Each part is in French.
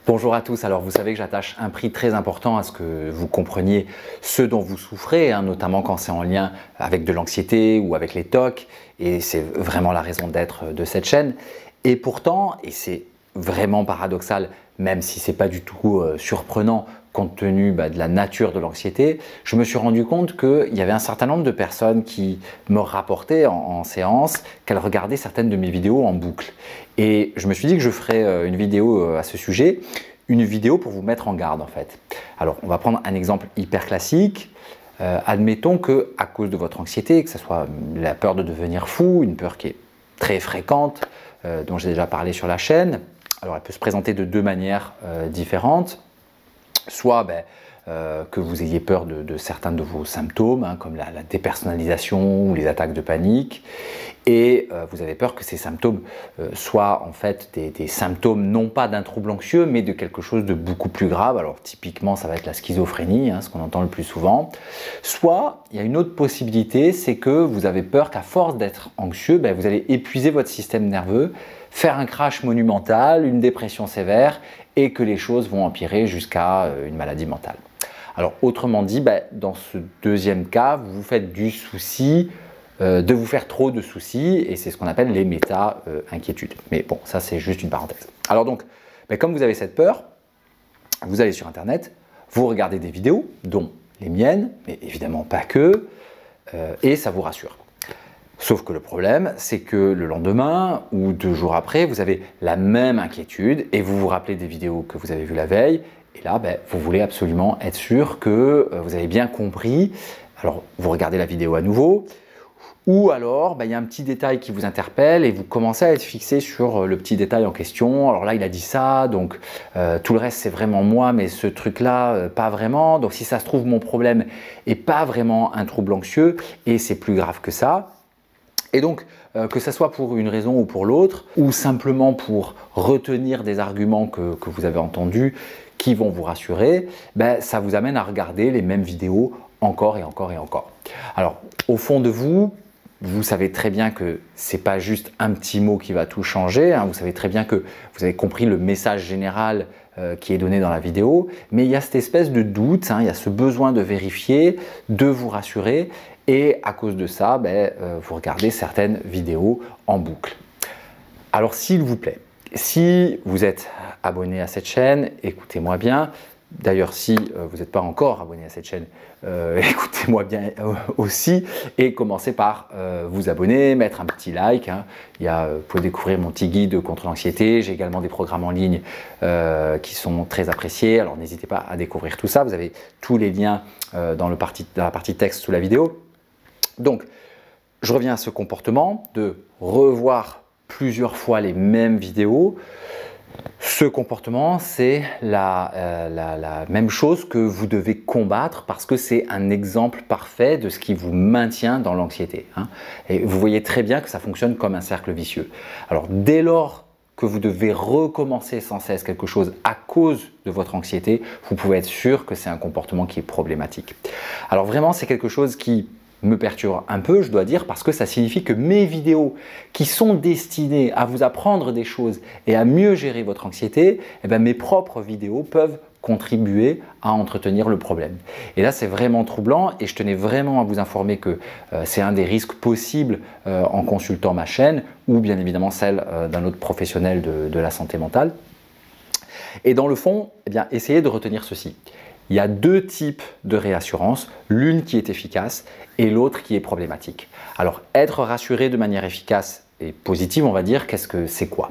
Bonjour à tous, alors vous savez que j'attache un prix très important à ce que vous compreniez ce dont vous souffrez, notamment quand c'est en lien avec de l'anxiété ou avec les TOC, et c'est vraiment la raison d'être de cette chaîne. Et pourtant, et c'est vraiment paradoxal, même si c'est pas du tout surprenant compte tenu de la nature de l'anxiété, je me suis rendu compte qu'il y avait un certain nombre de personnes qui me rapportaient en séance qu'elles regardaient certaines de mes vidéos en boucle. Et je me suis dit que je ferais une vidéo à ce sujet, une vidéo pour vous mettre en garde en fait. Alors on va prendre un exemple hyper classique. Admettons que à cause de votre anxiété, que ce soit la peur de devenir fou, une peur qui est très fréquente, dont j'ai déjà parlé sur la chaîne, alors elle peut se présenter de deux manières différentes. Soit que vous ayez peur de certains de vos symptômes, comme la dépersonnalisation ou les attaques de panique, et vous avez peur que ces symptômes soient en fait des symptômes non pas d'un trouble anxieux, mais de quelque chose de beaucoup plus grave. Alors typiquement, ça va être la schizophrénie, ce qu'on entend le plus souvent. Soit, il y a une autre possibilité, c'est que vous avez peur qu'à force d'être anxieux, vous allez épuiser votre système nerveux, faire un crash monumental, une dépression sévère, et que les choses vont empirer jusqu'à une maladie mentale. Alors autrement dit, dans ce deuxième cas, vous vous faites du souci de vous faire trop de soucis, et c'est ce qu'on appelle les méta-inquiétudes. Mais bon, ça c'est juste une parenthèse. Alors donc, comme vous avez cette peur, vous allez sur internet, vous regardez des vidéos, dont les miennes, mais évidemment pas que, et ça vous rassure. Sauf que le problème, c'est que le lendemain ou 2 jours après, vous avez la même inquiétude et vous vous rappelez des vidéos que vous avez vues la veille. Et là, vous voulez absolument être sûr que vous avez bien compris. Alors, vous regardez la vidéo à nouveau. Ou alors, il y a un petit détail qui vous interpelle et vous commencez à être fixé sur le petit détail en question. Alors là, il a dit ça, donc tout le reste, c'est vraiment moi, mais ce truc-là, pas vraiment. Donc si ça se trouve, mon problème n'est pas vraiment un trouble anxieux et c'est plus grave que ça. Et donc, que ce soit pour une raison ou pour l'autre, ou simplement pour retenir des arguments que vous avez entendus qui vont vous rassurer, ça vous amène à regarder les mêmes vidéos encore et encore et encore. Alors, au fond de vous, vous savez très bien que ce n'est pas juste un petit mot qui va tout changer, vous savez très bien que vous avez compris le message général qui est donné dans la vidéo, mais il y a cette espèce de doute, il y a ce besoin de vérifier, de vous rassurer, et à cause de ça, vous regardez certaines vidéos en boucle. Alors s'il vous plaît, si vous êtes abonné à cette chaîne, écoutez-moi bien. D'ailleurs, si vous n'êtes pas encore abonné à cette chaîne, écoutez-moi bien aussi et commencez par vous abonner, mettre un petit like. Vous pouvez découvrir mon petit guide contre l'anxiété. J'ai également des programmes en ligne qui sont très appréciés. Alors n'hésitez pas à découvrir tout ça. Vous avez tous les liens dans la partie texte sous la vidéo. Donc, je reviens à ce comportement de revoir plusieurs fois les mêmes vidéos. Ce comportement, c'est la même chose que vous devez combattre parce que c'est un exemple parfait de ce qui vous maintient dans l'anxiété. Et vous voyez très bien que ça fonctionne comme un cercle vicieux. Alors, dès lors que vous devez recommencer sans cesse quelque chose à cause de votre anxiété, vous pouvez être sûr que c'est un comportement qui est problématique. Alors vraiment, c'est quelque chose qui me perturbe un peu, je dois dire, parce que ça signifie que mes vidéos qui sont destinées à vous apprendre des choses et à mieux gérer votre anxiété, mes propres vidéos peuvent contribuer à entretenir le problème. Et là, c'est vraiment troublant et je tenais vraiment à vous informer que c'est un des risques possibles en consultant ma chaîne ou bien évidemment celle d'un autre professionnel de la santé mentale. Et dans le fond, essayez de retenir ceci. Il y a 2 types de réassurance, l'une qui est efficace et l'autre qui est problématique. Alors, être rassuré de manière efficace et positive, on va dire, qu'est-ce que c'est quoi?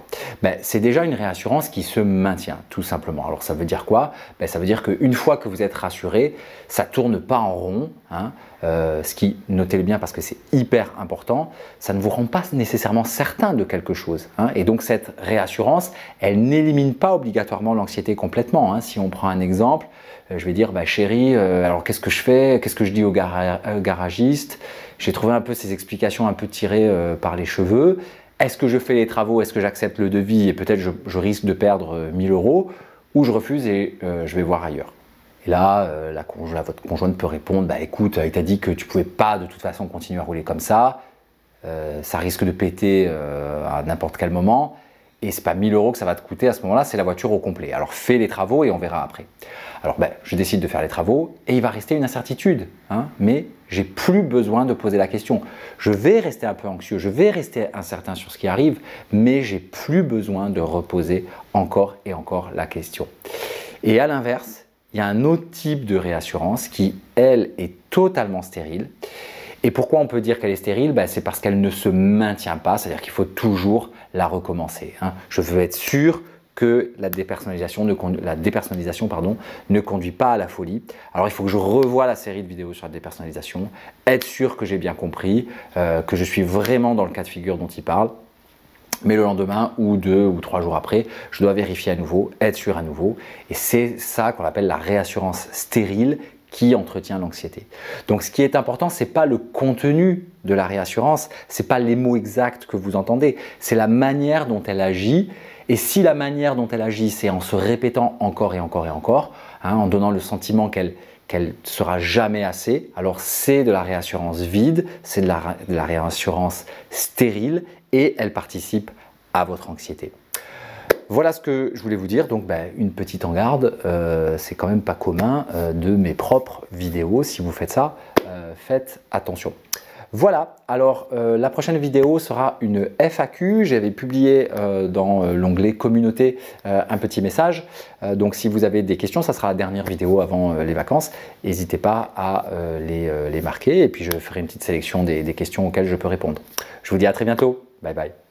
C'est déjà une réassurance qui se maintient, tout simplement. Alors, ça veut dire quoi? Ça veut dire qu'une fois que vous êtes rassuré, ça ne tourne pas en rond, ce qui, notez-le bien parce que c'est hyper important, ça ne vous rend pas nécessairement certain de quelque chose. Et donc, cette réassurance, elle n'élimine pas obligatoirement l'anxiété complètement. Si on prend un exemple, je vais dire, chérie, alors qu'est-ce que je fais? Qu'est-ce que je dis au garagiste? J'ai trouvé un peu ces explications un peu tirées par les cheveux. Est-ce que je fais les travaux? Est-ce que j'accepte le devis et peut-être je risque de perdre 1000 € ou je refuse et je vais voir ailleurs? Et là, votre conjointe peut répondre, écoute, il t'a dit que tu ne pouvais pas de toute façon continuer à rouler comme ça risque de péter à n'importe quel moment. et c'est pas 1000 € que ça va te coûter à ce moment-là, c'est la voiture au complet. Alors fais les travaux et on verra après. Alors je décide de faire les travaux et il va rester une incertitude, hein, mais j'ai plus besoin de poser la question. Je vais rester un peu anxieux, je vais rester incertain sur ce qui arrive, mais j'ai plus besoin de reposer encore et encore la question. Et à l'inverse, il y a un autre type de réassurance qui, elle, est totalement stérile. Et pourquoi on peut dire qu'elle est stérile? C'est parce qu'elle ne se maintient pas, c'est-à-dire qu'il faut toujours la recommencer, hein. Je veux être sûr que la dépersonnalisation ne conduit pas à la folie. Alors il faut que je revoie la série de vidéos sur la dépersonnalisation, être sûr que j'ai bien compris, que je suis vraiment dans le cas de figure dont il parle. Mais le lendemain ou 2 ou 3 jours après, je dois vérifier à nouveau, être sûr à nouveau. Et c'est ça qu'on appelle la réassurance stérile qui entretient l'anxiété. Donc ce qui est important, ce n'est pas le contenu de la réassurance, ce n'est pas les mots exacts que vous entendez, c'est la manière dont elle agit. Et si la manière dont elle agit, c'est en se répétant encore et encore et encore, hein, en donnant le sentiment qu'elle ne sera jamais assez, alors c'est de la réassurance vide, c'est de la réassurance stérile et elle participe à votre anxiété. Voilà ce que je voulais vous dire. Donc une petite en garde, c'est quand même pas commun de mes propres vidéos. Si vous faites ça, faites attention. Voilà, alors la prochaine vidéo sera une FAQ. J'avais publié dans l'onglet communauté un petit message. Donc si vous avez des questions, ça sera la dernière vidéo avant les vacances. N'hésitez pas à les marquer et puis je ferai une petite sélection des questions auxquelles je peux répondre. Je vous dis à très bientôt. Bye bye.